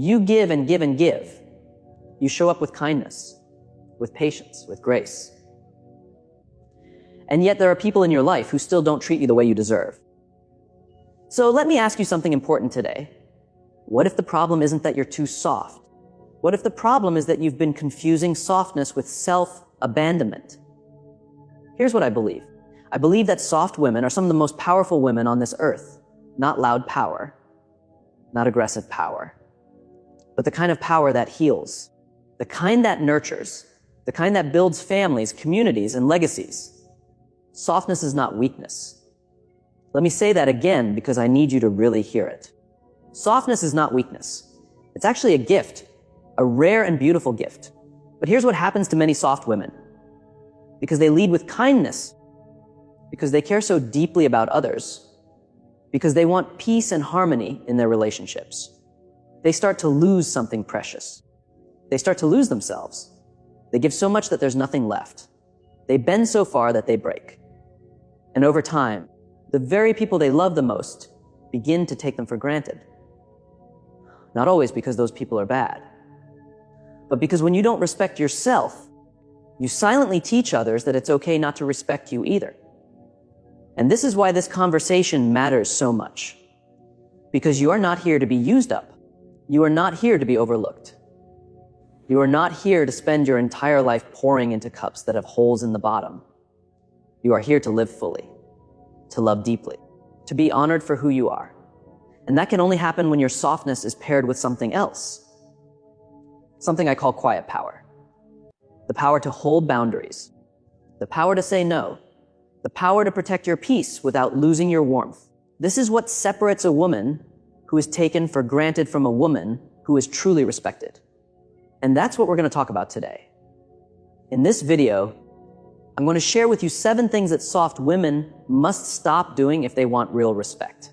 You give and give and give. You show up with kindness, with patience, with grace. And yet there are people in your life who still don't treat you the way you deserve. So let me ask you something important today. What if the problem isn't that you're too soft? What if the problem is that you've been confusing softness with self-abandonment? Here's what I believe. I believe that soft women are some of the most powerful women on this earth. Not loud power, not aggressive power, but the kind of power that heals, the kind that nurtures, the kind that builds families, communities, and legacies. Softness is not weakness. Let me say that again because I need you to really hear it. Softness is not weakness. It's actually a gift, a rare and beautiful gift. But here's what happens to many soft women. Because they lead with kindness, because they care so deeply about others, because they want peace and harmony in their relationships, they start to lose something precious. They start to lose themselves. They give so much that there's nothing left. They bend so far that they break. And over time, the very people they love the most begin to take them for granted. Not always because those people are bad, but because when you don't respect yourself, you silently teach others that it's okay not to respect you either. And this is why this conversation matters so much. Because you are not here to be used up. You are not here to be overlooked. You are not here to spend your entire life pouring into cups that have holes in the bottom. You are here to live fully, to love deeply, to be honored for who you are. And that can only happen when your softness is paired with something else. Something I call quiet power. The power to hold boundaries. The power to say no. The power to protect your peace without losing your warmth. This is what separates a woman who is taken for granted from a woman who is truly respected. And that's what we're going to talk about today. In this video, I'm going to share with you 7 things that soft women must stop doing if they want real respect.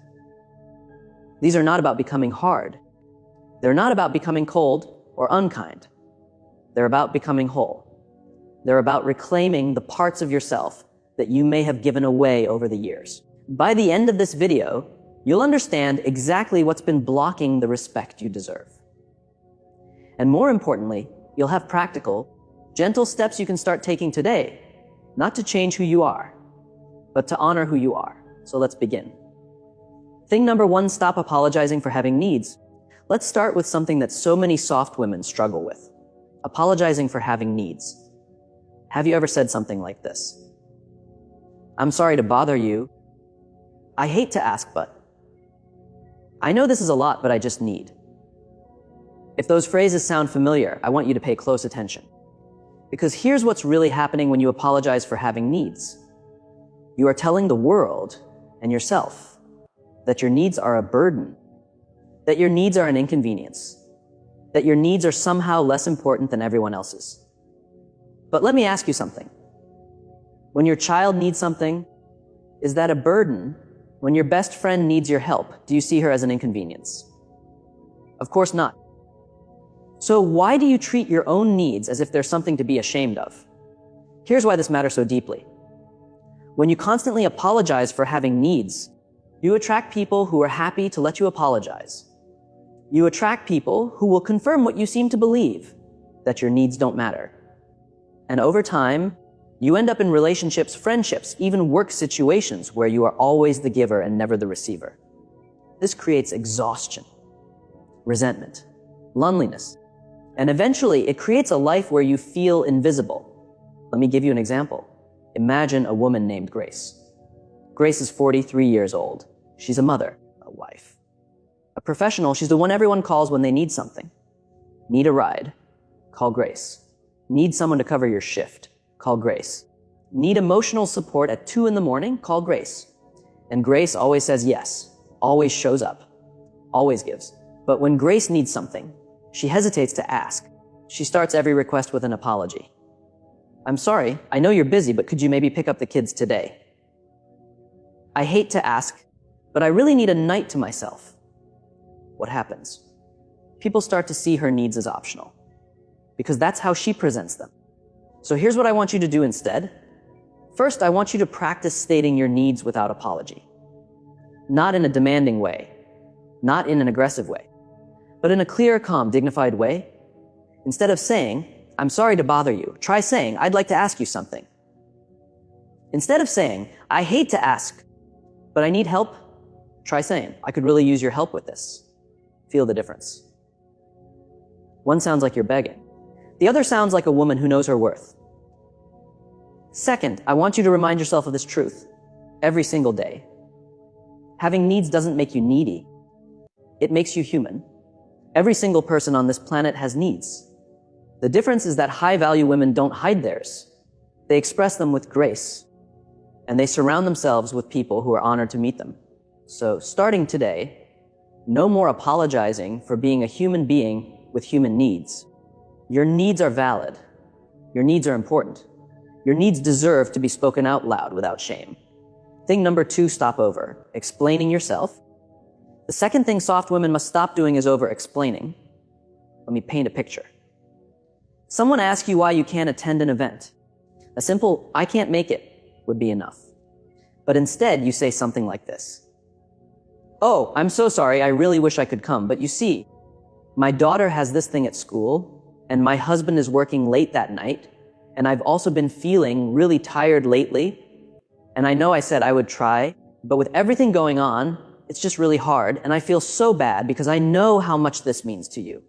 These are not about becoming hard. They're not about becoming cold or unkind. They're about becoming whole. They're about reclaiming the parts of yourself that you may have given away over the years. By the end of this video, you'll understand exactly what's been blocking the respect you deserve. And more importantly, you'll have practical, gentle steps you can start taking today, not to change who you are, but to honor who you are. So let's begin. Thing number 1, stop apologizing for having needs. Let's start with something that so many soft women struggle with. Apologizing for having needs. Have you ever said something like this? I'm sorry to bother you. I hate to ask, but I know this is a lot, but I just need. If those phrases sound familiar, I want you to pay close attention. Because here's what's really happening when you apologize for having needs. You are telling the world and yourself that your needs are a burden, that your needs are an inconvenience, that your needs are somehow less important than everyone else's. But let me ask you something. When your child needs something, is that a burden? When your best friend needs your help, do you see her as an inconvenience? Of course not. So why do you treat your own needs as if there's something to be ashamed of? Here's why this matters so deeply. When you constantly apologize for having needs, you attract people who are happy to let you apologize. You attract people who will confirm what you seem to believe, that your needs don't matter. And over time, you end up in relationships, friendships, even work situations where you are always the giver and never the receiver. This creates exhaustion, resentment, loneliness, and eventually it creates a life where you feel invisible. Let me give you an example. Imagine a woman named Grace. Grace is 43 years old. She's a mother, a wife, a professional. She's the one everyone calls when they need something. Need a ride? Call Grace. Need someone to cover your shift? Call Grace. Need emotional support at 2 in the morning? Call Grace. And Grace always says yes, always shows up, always gives. But when Grace needs something, she hesitates to ask. She starts every request with an apology. I'm sorry, I know you're busy, but could you maybe pick up the kids today? I hate to ask, but I really need a night to myself. What happens? People start to see her needs as optional, because that's how she presents them. So here's what I want you to do instead. First, I want you to practice stating your needs without apology. Not in a demanding way, not in an aggressive way, but in a clear, calm, dignified way. Instead of saying, "I'm sorry to bother you," try saying, "I'd like to ask you something." Instead of saying, "I hate to ask, but I need help," try saying, "I could really use your help with this." Feel the difference. One sounds like you're begging. The other sounds like a woman who knows her worth. Second, I want you to remind yourself of this truth every single day. Having needs doesn't make you needy. It makes you human. Every single person on this planet has needs. The difference is that high-value women don't hide theirs. They express them with grace, and they surround themselves with people who are honored to meet them. So, starting today, no more apologizing for being a human being with human needs. Your needs are valid. Your needs are important. Your needs deserve to be spoken out loud without shame. Thing number 2, stop over explaining yourself. The second thing soft women must stop doing is over-explaining. Let me paint a picture. Someone asks you why you can't attend an event. A simple, "I can't make it," would be enough. But instead, you say something like this. "Oh, I'm so sorry, I really wish I could come, but you see, my daughter has this thing at school, and my husband is working late that night, and I've also been feeling really tired lately, and I know I said I would try, but with everything going on, it's just really hard, and I feel so bad because I know how much this means to you."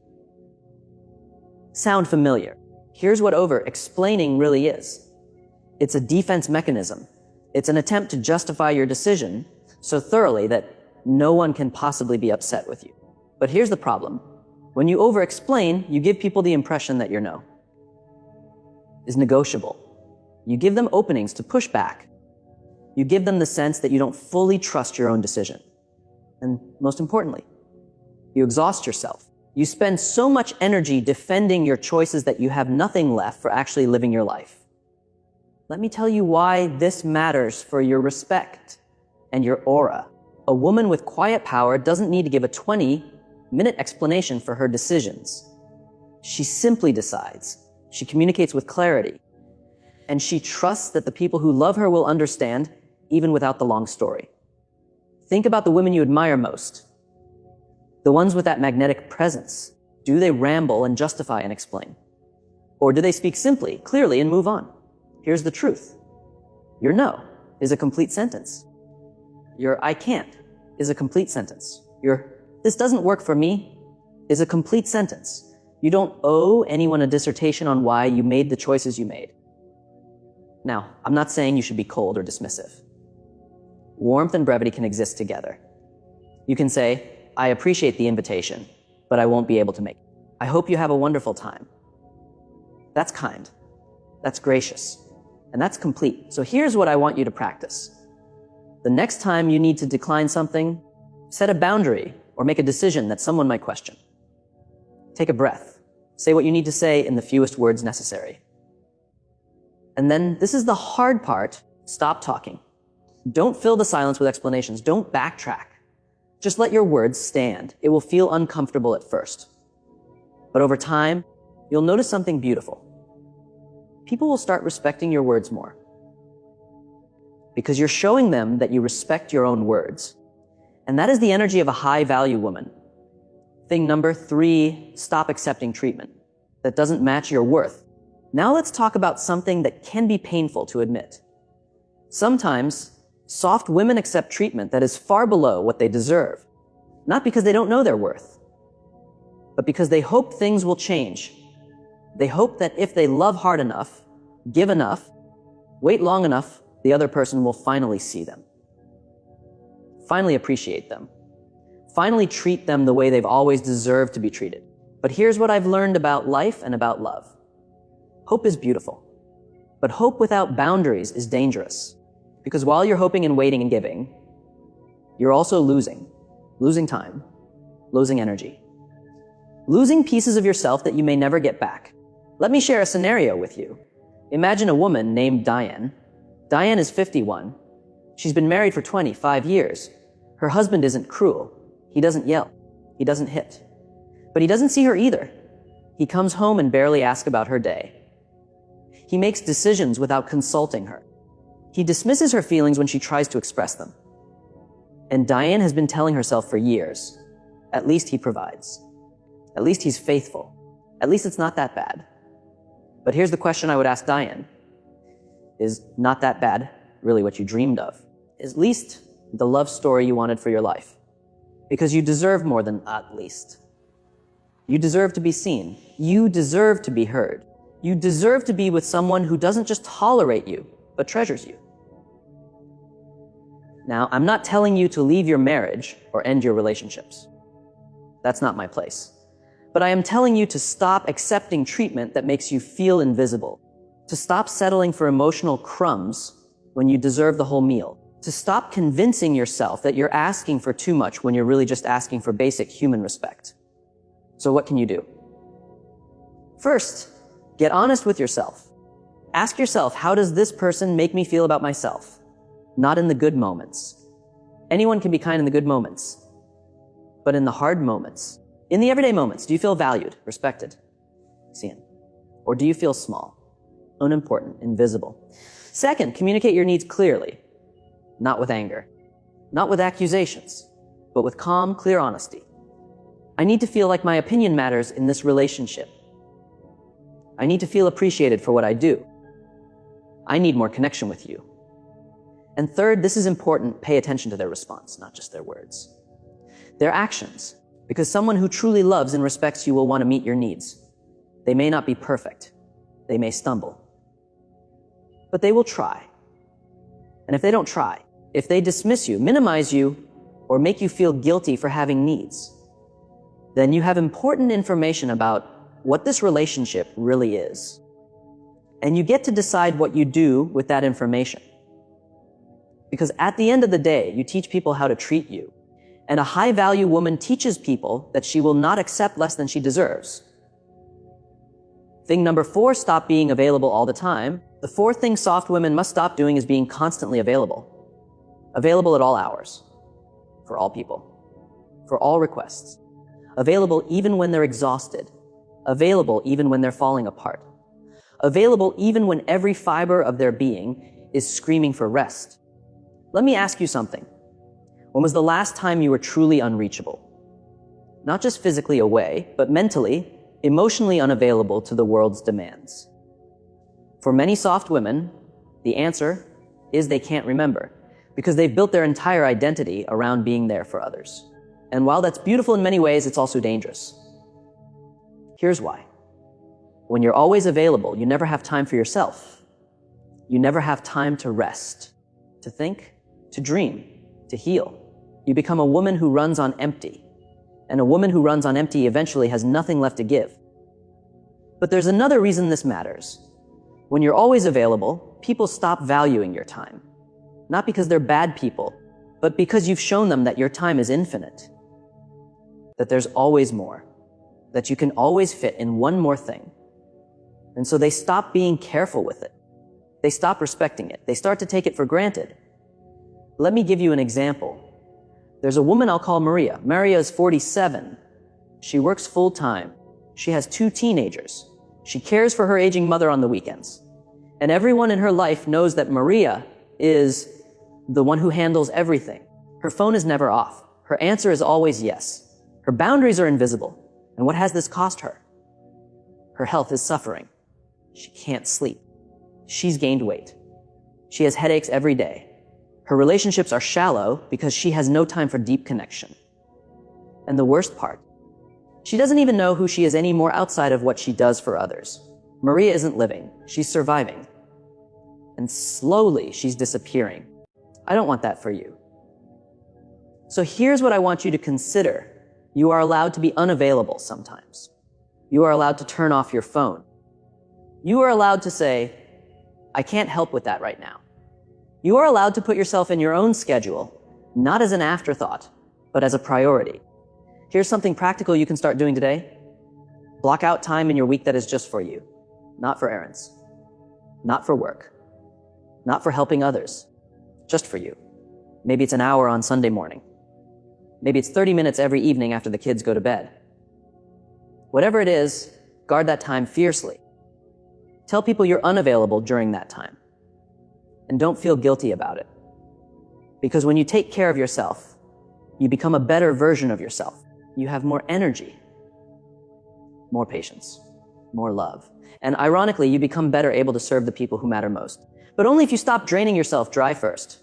Sound familiar? Here's what over-explaining really is. It's a defense mechanism. It's an attempt to justify your decision so thoroughly that no one can possibly be upset with you. But here's the problem. When you over-explain, you give people the impression that your no is negotiable. You give them openings to push back. You give them the sense that you don't fully trust your own decision. And most importantly, you exhaust yourself. You spend so much energy defending your choices that you have nothing left for actually living your life. Let me tell you why this matters for your respect and your aura. A woman with quiet power doesn't need to give a 20-minute explanation for her decisions. She simply decides. She communicates with clarity. And she trusts that the people who love her will understand, even without the long story. Think about the women you admire most. The ones with that magnetic presence. Do they ramble and justify and explain? Or do they speak simply, clearly, and move on? Here's the truth. Your no is a complete sentence. Your "I can't" is a complete sentence. Your "this doesn't work for me" is a complete sentence. You don't owe anyone a dissertation on why you made the choices you made. Now, I'm not saying you should be cold or dismissive. Warmth and brevity can exist together. You can say, "I appreciate the invitation, but I won't be able to make it. I hope you have a wonderful time." That's kind. That's gracious. And that's complete. So here's what I want you to practice. The next time you need to decline something, set a boundary or make a decision that someone might question. Take a breath. Say what you need to say in the fewest words necessary. And then, this is the hard part, stop talking. Don't fill the silence with explanations. Don't backtrack. Just let your words stand. It will feel uncomfortable at first. But over time, you'll notice something beautiful. People will start respecting your words more. Because you're showing them that you respect your own words. And that is the energy of a high-value woman. Thing number 3, stop accepting treatment that doesn't match your worth. Now let's talk about something that can be painful to admit. Sometimes, soft women accept treatment that is far below what they deserve. Not because they don't know their worth, but because they hope things will change. They hope that if they love hard enough, give enough, wait long enough, the other person will finally see them. Finally appreciate them. Finally treat them the way they've always deserved to be treated. But here's what I've learned about life and about love. Hope is beautiful, but hope without boundaries is dangerous. Because while you're hoping and waiting and giving, you're also losing time, losing energy, losing pieces of yourself that you may never get back. Let me share a scenario with you. Imagine a woman named Diane. Diane is 51. She's been married for 25 years. Her husband isn't cruel. He doesn't yell. He doesn't hit. But he doesn't see her either. He comes home and barely asks about her day. He makes decisions without consulting her. He dismisses her feelings when she tries to express them. And Diane has been telling herself for years, at least he provides. At least he's faithful. At least it's not that bad. But here's the question I would ask Diane. Is not that bad really what you dreamed of? Is at least the love story you wanted for your life? Because you deserve more than at least. You deserve to be seen. You deserve to be heard. You deserve to be with someone who doesn't just tolerate you, but treasures you. Now, I'm not telling you to leave your marriage or end your relationships. That's not my place. But I am telling you to stop accepting treatment that makes you feel invisible, to stop settling for emotional crumbs when you deserve the whole meal, to stop convincing yourself that you're asking for too much when you're really just asking for basic human respect. So what can you do? First, get honest with yourself. Ask yourself, how does this person make me feel about myself? Not in the good moments. Anyone can be kind in the good moments, but in the hard moments, in the everyday moments, do you feel valued, respected, seen? Or do you feel small, unimportant, invisible? Second, communicate your needs clearly, not with anger, not with accusations, but with calm, clear honesty. I need to feel like my opinion matters in this relationship. I need to feel appreciated for what I do. I need more connection with you. And third, this is important, pay attention to their response, not just their words. Their actions, because someone who truly loves and respects you will want to meet your needs. They may not be perfect. They may stumble. But they will try. And if they don't try, if they dismiss you, minimize you, or make you feel guilty for having needs, then you have important information about what this relationship really is. And you get to decide what you do with that information. Because at the end of the day, you teach people how to treat you. And a high-value woman teaches people that she will not accept less than she deserves. Thing number 4, stop being available all the time. The 4th thing soft women must stop doing is being constantly available. Available at all hours. For all people. For all requests. Available even when they're exhausted. Available even when they're falling apart. Available even when every fiber of their being is screaming for rest. Let me ask you something. When was the last time you were truly unreachable? Not just physically away, but mentally, emotionally unavailable to the world's demands. For many soft women, the answer is they can't remember, because they've built their entire identity around being there for others. And while that's beautiful in many ways, it's also dangerous. Here's why. When you're always available, you never have time for yourself. You never have time to rest, to think, to dream, to heal. You become a woman who runs on empty. And a woman who runs on empty eventually has nothing left to give. But there's another reason this matters. When you're always available, people stop valuing your time. Not because they're bad people, but because you've shown them that your time is infinite. That there's always more. That you can always fit in one more thing. And so they stop being careful with it. They stop respecting it. They start to take it for granted. Let me give you an example. There's a woman I'll call Maria. Maria is 47. She works full-time. She has 2 teenagers. She cares for her aging mother on the weekends. And everyone in her life knows that Maria is the one who handles everything. Her phone is never off. Her answer is always yes. Her boundaries are invisible. And what has this cost her? Her health is suffering. She can't sleep. She's gained weight. She has headaches every day. Her relationships are shallow because she has no time for deep connection. And the worst part, she doesn't even know who she is anymore outside of what she does for others. Maria isn't living. She's surviving. And slowly, she's disappearing. I don't want that for you. So here's what I want you to consider. You are allowed to be unavailable sometimes. You are allowed to turn off your phone. You are allowed to say, I can't help with that right now. You are allowed to put yourself in your own schedule, not as an afterthought, but as a priority. Here's something practical you can start doing today. Block out time in your week that is just for you, not for errands, not for work, not for helping others, just for you. Maybe it's an hour on Sunday morning. Maybe it's 30 minutes every evening after the kids go to bed. Whatever it is, guard that time fiercely. Tell people you're unavailable during that time. And don't feel guilty about it. Because when you take care of yourself, you become a better version of yourself. You have more energy. more patience, more love. And ironically, you become better able to serve the people who matter most. But only if you stop draining yourself dry first.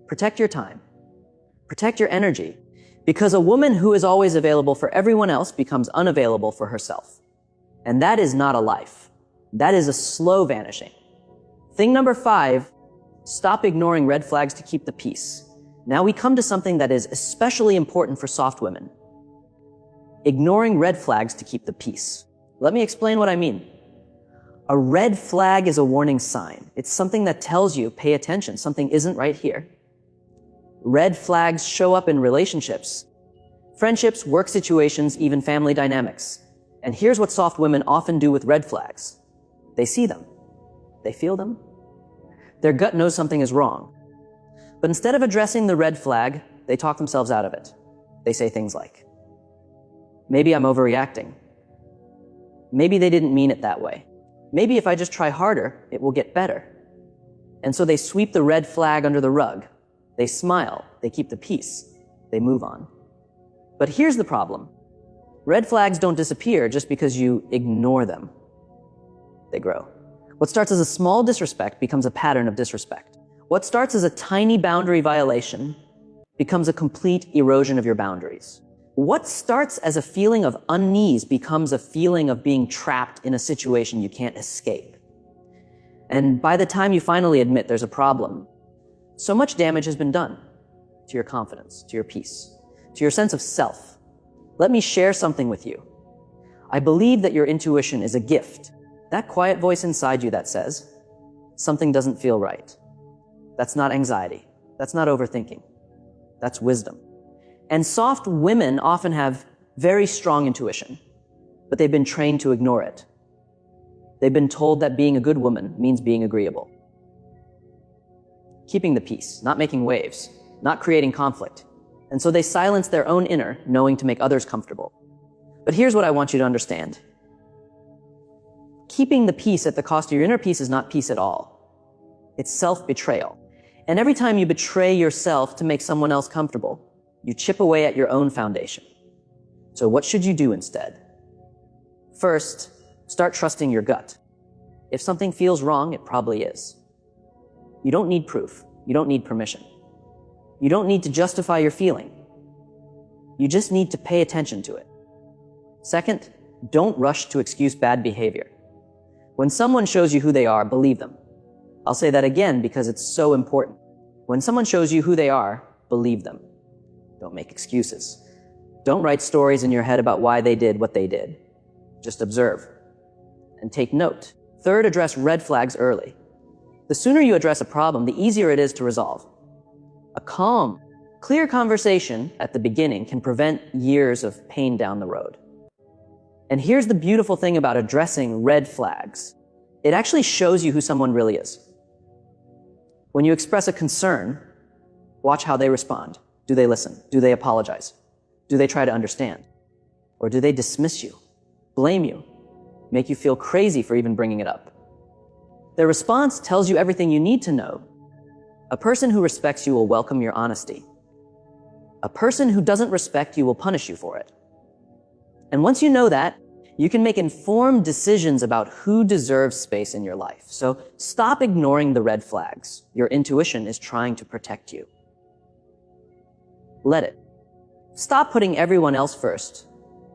Protect your time. Protect your energy. Because a woman who is always available for everyone else becomes unavailable for herself. And that is not a life. That is a slow vanishing. Thing number 5, stop ignoring red flags to keep the peace. Now we come to something that is especially important for soft women. Ignoring red flags to keep the peace. Let me explain what I mean. A red flag is a warning sign. It's something that tells you, pay attention, something isn't right here. Red flags show up in relationships, friendships, work situations, even family dynamics. And here's what soft women often do with red flags. They see them. They feel them. Their gut knows something is wrong. But instead of addressing the red flag, they talk themselves out of it. They say things like, maybe I'm overreacting. Maybe they didn't mean it that way. Maybe if I just try harder, it will get better. And so they sweep the red flag under the rug. They smile. They keep the peace. They move on. But here's the problem. Red flags don't disappear just because you ignore them. They grow. What starts as a small disrespect becomes a pattern of disrespect. What starts as a tiny boundary violation becomes a complete erosion of your boundaries. What starts as a feeling of unease becomes a feeling of being trapped in a situation you can't escape. And by the time you finally admit there's a problem, so much damage has been done to your confidence, to your peace, to your sense of self. Let me share something with you. I believe that your intuition is a gift. That quiet voice inside you that says, something doesn't feel right. That's not anxiety. That's not overthinking. That's wisdom. And soft women often have very strong intuition, but they've been trained to ignore it. They've been told that being a good woman means being agreeable. Keeping the peace, not making waves, not creating conflict. And so they silence their own inner, knowing to make others comfortable. But here's what I want you to understand. Keeping the peace at the cost of your inner peace is not peace at all. It's self-betrayal. And every time you betray yourself to make someone else comfortable, you chip away at your own foundation. So what should you do instead? First, start trusting your gut. If something feels wrong, it probably is. You don't need proof. You don't need permission. You don't need to justify your feeling. You just need to pay attention to it. Second, don't rush to excuse bad behavior. When someone shows you who they are, believe them. I'll say that again because it's so important. When someone shows you who they are, believe them. Don't make excuses. Don't write stories in your head about why they did what they did. Just observe and take note. Third, address red flags early. The sooner you address a problem, the easier it is to resolve. A calm, clear conversation at the beginning can prevent years of pain down the road. And here's the beautiful thing about addressing red flags. It actually shows you who someone really is. When you express a concern, watch how they respond. Do they listen? Do they apologize? Do they try to understand? Or do they dismiss you, blame you, make you feel crazy for even bringing it up? Their response tells you everything you need to know. A person who respects you will welcome your honesty. A person who doesn't respect you will punish you for it. And once you know that, you can make informed decisions about who deserves space in your life. So stop ignoring the red flags. Your intuition is trying to protect you. Let it. Stop putting everyone else first.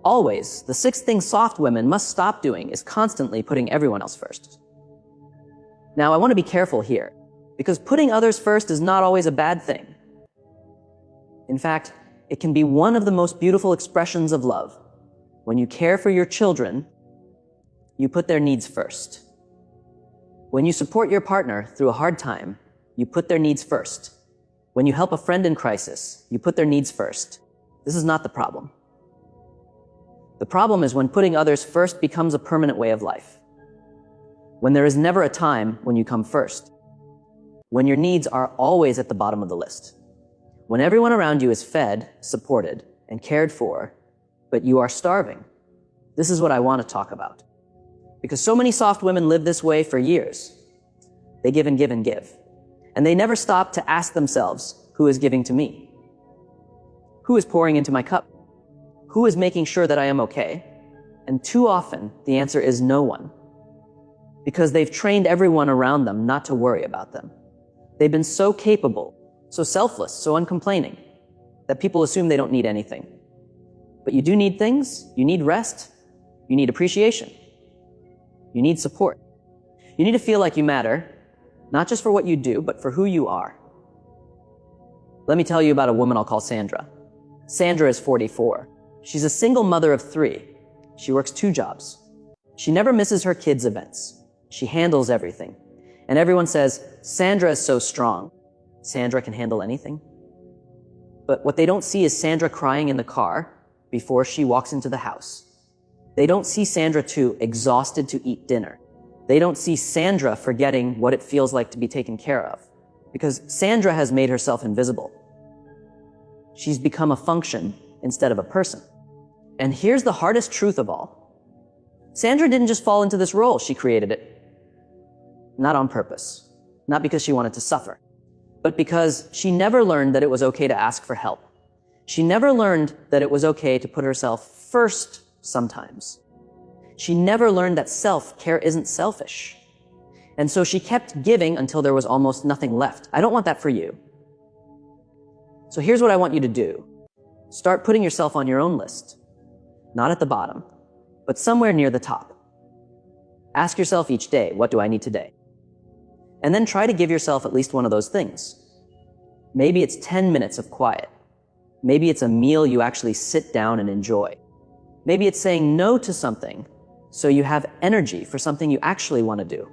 Always, the 6th thing soft women must stop doing is constantly putting everyone else first. Now, I want to be careful here, because putting others first is not always a bad thing. In fact, it can be one of the most beautiful expressions of love. When you care for your children, you put their needs first. When you support your partner through a hard time, you put their needs first. When you help a friend in crisis, you put their needs first. This is not the problem. The problem is when putting others first becomes a permanent way of life. When there is never a time when you come first. When your needs are always at the bottom of the list. When everyone around you is fed, supported, and cared for, but you are starving. This is what I want to talk about. Because so many soft women live this way for years. They give and give and give. And they never stop to ask themselves, who is giving to me? Who is pouring into my cup? Who is making sure that I am okay? And too often, the answer is no one. Because they've trained everyone around them not to worry about them. They've been so capable, so selfless, so uncomplaining, that people assume they don't need anything. But you do need things. You need rest. You need appreciation. You need support. You need to feel like you matter, not just for what you do, but for who you are. Let me tell you about a woman I'll call Sandra. Sandra is 44. She's a single mother of 3. She works 2 jobs. She never misses her kids' events. She handles everything. And everyone says, Sandra is so strong. Sandra can handle anything. But what they don't see is Sandra crying in the car before she walks into the house. They don't see Sandra too exhausted to eat dinner. They don't see Sandra forgetting what it feels like to be taken care of. Because Sandra has made herself invisible. She's become a function instead of a person. And here's the hardest truth of all. Sandra didn't just fall into this role, she created it. Not on purpose. Not because she wanted to suffer. But because she never learned that it was okay to ask for help. She never learned that it was okay to put herself first sometimes. She never learned that self-care isn't selfish. And so she kept giving until there was almost nothing left. I don't want that for you. So here's what I want you to do. Start putting yourself on your own list. Not at the bottom, but somewhere near the top. Ask yourself each day, what do I need today? And then try to give yourself at least one of those things. Maybe it's 10 minutes of quiet. Maybe it's a meal you actually sit down and enjoy. Maybe it's saying no to something so you have energy for something you actually want to do.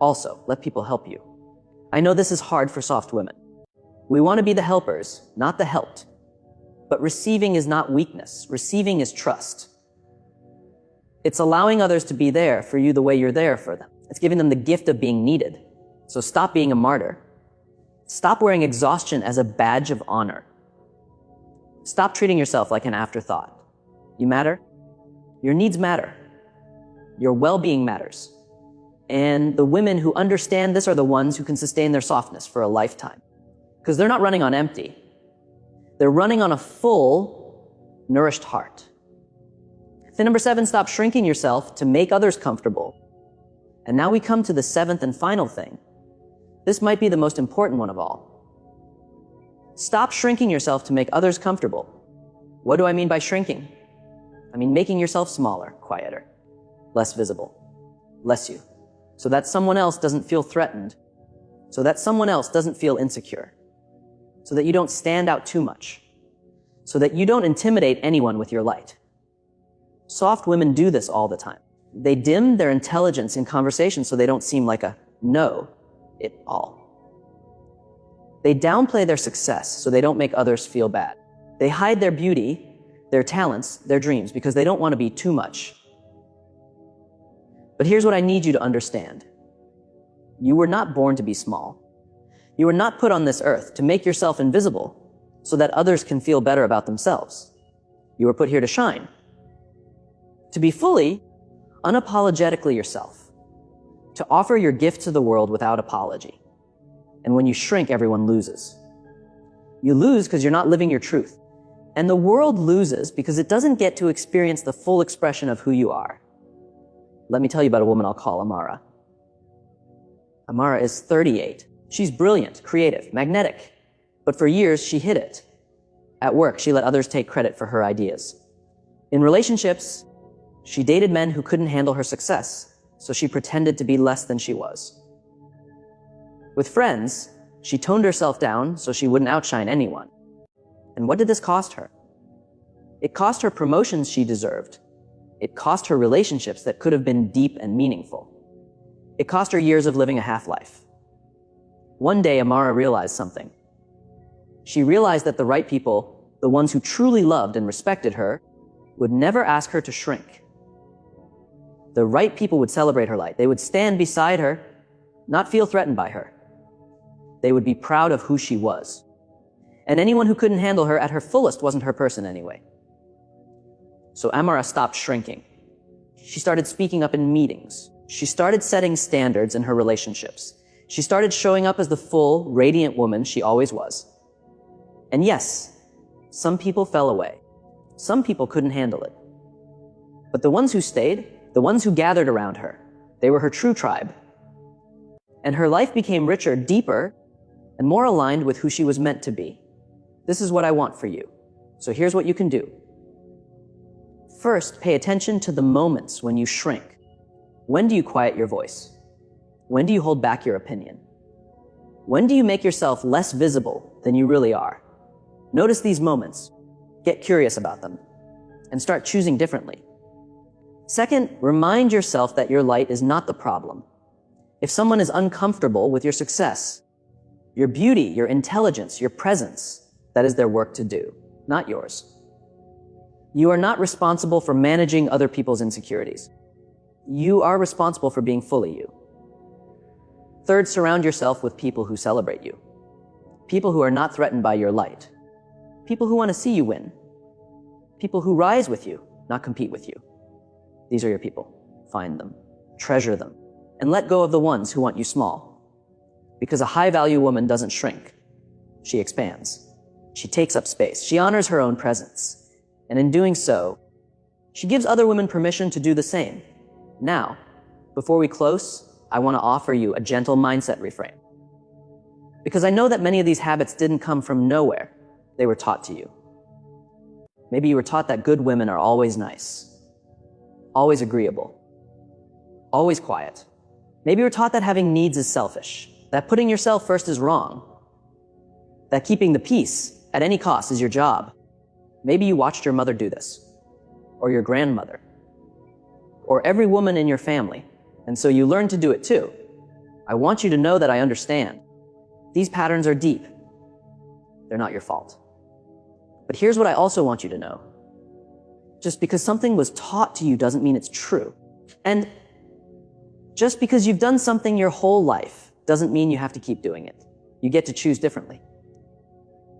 Also, let people help you. I know this is hard for soft women. We want to be the helpers, not the helped. But receiving is not weakness. Receiving is trust. It's allowing others to be there for you the way you're there for them. It's giving them the gift of being needed. So stop being a martyr. Stop wearing exhaustion as a badge of honor. Stop treating yourself like an afterthought. You matter. Your needs matter. Your well-being matters. And the women who understand this are the ones who can sustain their softness for a lifetime. Because they're not running on empty. They're running on a full, nourished heart. Thing number 7, stop shrinking yourself to make others comfortable. And now we come to the 7th and final thing. This might be the most important one of all. Stop shrinking yourself to make others comfortable. What do I mean by shrinking? I mean making yourself smaller, quieter, less visible, less you, so that someone else doesn't feel threatened, so that someone else doesn't feel insecure, so that you don't stand out too much, so that you don't intimidate anyone with your light. Soft women do this all the time. They dim their intelligence in conversation so they don't seem like a know-it-all. They downplay their success so they don't make others feel bad. They hide their beauty, their talents, their dreams, because they don't want to be too much. But here's what I need you to understand. You were not born to be small. You were not put on this earth to make yourself invisible so that others can feel better about themselves. You were put here to shine. To be fully, unapologetically yourself. To offer your gift to the world without apology. And when you shrink, everyone loses. You lose because you're not living your truth. And the world loses because it doesn't get to experience the full expression of who you are. Let me tell you about a woman I'll call Amara. Amara is 38. She's brilliant, creative, magnetic. But for years, she hid it. At work, she let others take credit for her ideas. In relationships, she dated men who couldn't handle her success, so she pretended to be less than she was. With friends, she toned herself down so she wouldn't outshine anyone. And what did this cost her? It cost her promotions she deserved. It cost her relationships that could have been deep and meaningful. It cost her years of living a half-life. One day, Amara realized something. She realized that the right people, the ones who truly loved and respected her, would never ask her to shrink. The right people would celebrate her light. They would stand beside her, not feel threatened by her. They would be proud of who she was. And anyone who couldn't handle her at her fullest wasn't her person anyway. So Amara stopped shrinking. She started speaking up in meetings. She started setting standards in her relationships. She started showing up as the full, radiant woman she always was. And yes, some people fell away. Some people couldn't handle it. But the ones who stayed, the ones who gathered around her, they were her true tribe. And her life became richer, deeper, and more aligned with who she was meant to be. This is what I want for you. So here's what you can do. First, pay attention to the moments when you shrink. When do you quiet your voice? When do you hold back your opinion? When do you make yourself less visible than you really are? Notice these moments, get curious about them, and start choosing differently. Second, remind yourself that your light is not the problem. If someone is uncomfortable with your success, your beauty, your intelligence, your presence, that is their work to do, not yours. You are not responsible for managing other people's insecurities. You are responsible for being fully you. Third, surround yourself with people who celebrate you. People who are not threatened by your light. People who want to see you win. People who rise with you, not compete with you. These are your people. Find them, treasure them, and let go of the ones who want you small. Because a high-value woman doesn't shrink. She expands. She takes up space. She honors her own presence. And in doing so, she gives other women permission to do the same. Now, before we close, I want to offer you a gentle mindset reframe. Because I know that many of these habits didn't come from nowhere. They were taught to you. Maybe you were taught that good women are always nice, always agreeable, always quiet. Maybe you were taught that having needs is selfish, that putting yourself first is wrong, that keeping the peace at any cost is your job. Maybe you watched your mother do this, or your grandmother, or every woman in your family, and so you learned to do it too. I want you to know that I understand. These patterns are deep. They're not your fault. But here's what I also want you to know. Just because something was taught to you doesn't mean it's true. And just because you've done something your whole life doesn't mean you have to keep doing it. You get to choose differently.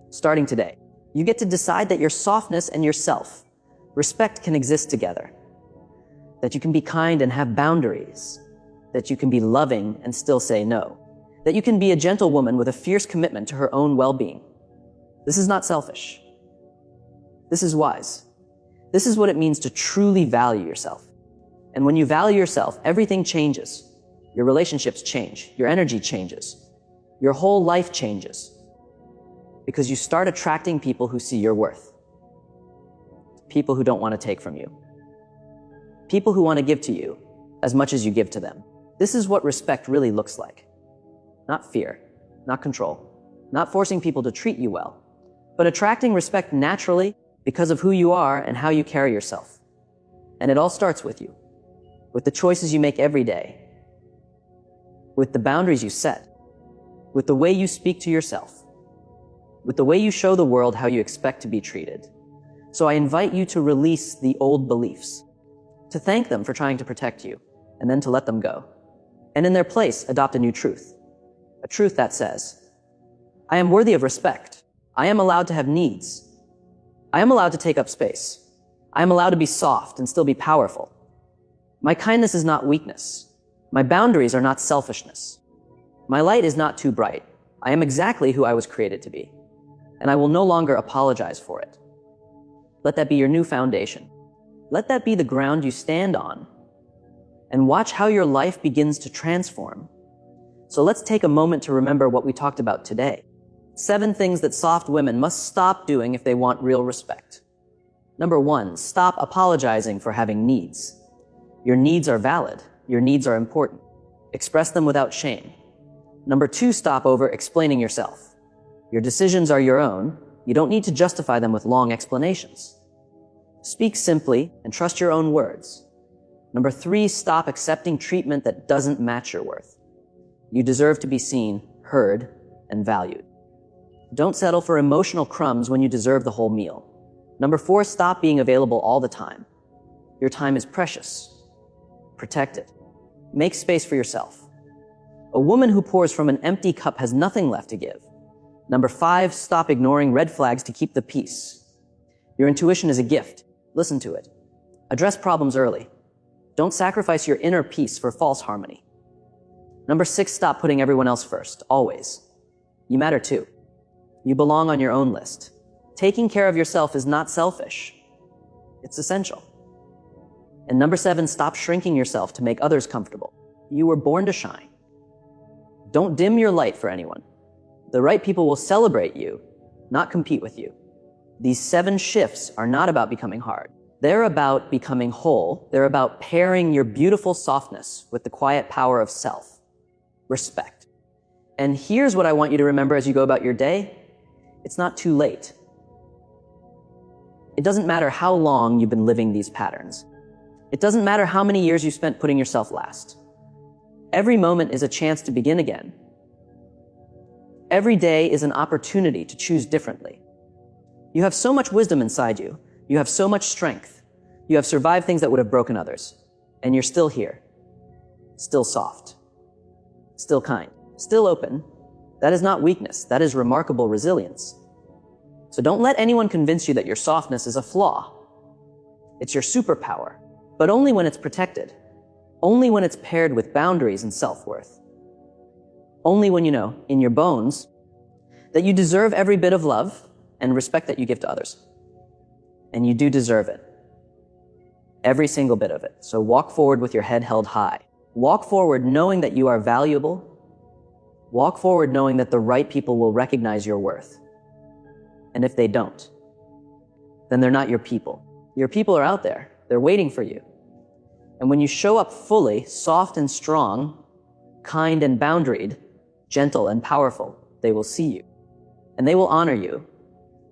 Starting today, you get to decide that your softness and your self-respect can exist together. That you can be kind and have boundaries. That you can be loving and still say no. That you can be a gentle woman with a fierce commitment to her own well-being. This is not selfish. This is wise. This is what it means to truly value yourself. And when you value yourself, everything changes. Your relationships change. Your energy changes. Your whole life changes. Because you start attracting people who see your worth. People who don't want to take from you. People who want to give to you as much as you give to them. This is what respect really looks like. Not fear, not control, not forcing people to treat you well, but attracting respect naturally because of who you are and how you carry yourself. And it all starts with you, with the choices you make every day, with the boundaries you set, with the way you speak to yourself, with the way you show the world how you expect to be treated. So I invite you to release the old beliefs, to thank them for trying to protect you, and then to let them go. And in their place, adopt a new truth. A truth that says, I am worthy of respect. I am allowed to have needs. I am allowed to take up space. I am allowed to be soft and still be powerful. My kindness is not weakness. My boundaries are not selfishness. My light is not too bright. I am exactly who I was created to be. And I will no longer apologize for it. Let that be your new foundation. Let that be the ground you stand on. And watch how your life begins to transform. So let's take a moment to remember what we talked about today. 7 things that soft women must stop doing if they want real respect. Number 1, stop apologizing for having needs. Your needs are valid. Your needs are important. Express them without shame. Number 2, stop over-explaining yourself. Your decisions are your own. You don't need to justify them with long explanations. Speak simply and trust your own words. Number 3, stop accepting treatment that doesn't match your worth. You deserve to be seen, heard, and valued. Don't settle for emotional crumbs when you deserve the whole meal. Number 4, stop being available all the time. Your time is precious. Protect it. Make space for yourself. A woman who pours from an empty cup has nothing left to give. Number 5, stop ignoring red flags to keep the peace. Your intuition is a gift. Listen to it. Address problems early. Don't sacrifice your inner peace for false harmony. Number 6, stop putting everyone else first, always. You matter too. You belong on your own list. Taking care of yourself is not selfish. It's essential. And number 7, stop shrinking yourself to make others comfortable. You were born to shine. Don't dim your light for anyone. The right people will celebrate you, not compete with you. These 7 shifts are not about becoming hard. They're about becoming whole. They're about pairing your beautiful softness with the quiet power of self, respect. And here's what I want you to remember as you go about your day. It's not too late. It doesn't matter how long you've been living these patterns. It doesn't matter how many years you spent putting yourself last. Every moment is a chance to begin again. Every day is an opportunity to choose differently. You have so much wisdom inside you. You have so much strength. You have survived things that would have broken others. And you're still here. Still soft. Still kind. Still open. That is not weakness. That is remarkable resilience. So don't let anyone convince you that your softness is a flaw. It's your superpower, but only when it's protected. Only when it's paired with boundaries and self-worth. Only when you know, in your bones, that you deserve every bit of love and respect that you give to others. And you do deserve it. Every single bit of it. So walk forward with your head held high. Walk forward knowing that you are valuable. Walk forward knowing that the right people will recognize your worth. And if they don't, then they're not your people. Your people are out there. They're waiting for you. And when you show up fully, soft and strong, kind and boundaried, gentle and powerful, they will see you. And they will honor you.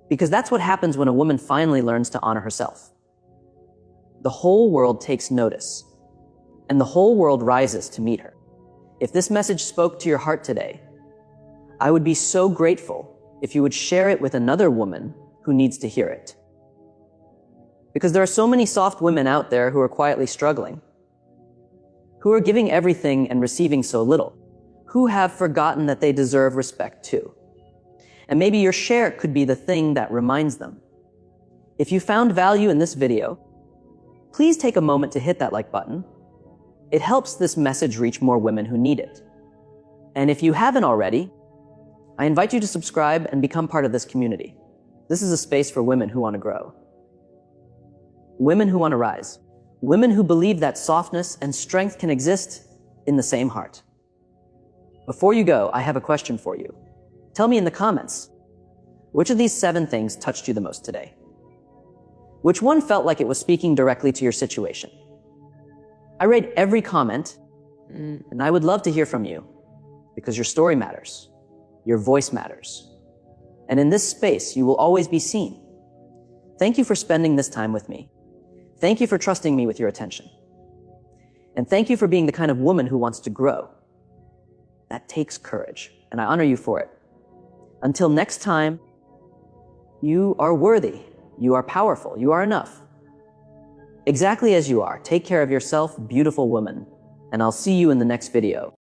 Because that's what happens when a woman finally learns to honor herself. The whole world takes notice. And the whole world rises to meet her. If this message spoke to your heart today, I would be so grateful if you would share it with another woman who needs to hear it. Because there are so many soft women out there who are quietly struggling, who are giving everything and receiving so little, who have forgotten that they deserve respect too. And maybe your share could be the thing that reminds them. If you found value in this video, please take a moment to hit that like button. It helps this message reach more women who need it. And if you haven't already, I invite you to subscribe and become part of this community. This is a space for women who want to grow. Women who want to rise. Women who believe that softness and strength can exist in the same heart. Before you go, I have a question for you. Tell me in the comments, which of these 7 things touched you the most today? Which one felt like it was speaking directly to your situation? I read every comment, and I would love to hear from you, because your story matters. Your voice matters. And in this space, you will always be seen. Thank you for spending this time with me. Thank you for trusting me with your attention. And thank you for being the kind of woman who wants to grow. That takes courage, and I honor you for it. Until next time, you are worthy. You are powerful. You are enough. Exactly as you are. Take care of yourself, beautiful woman, and I'll see you in the next video.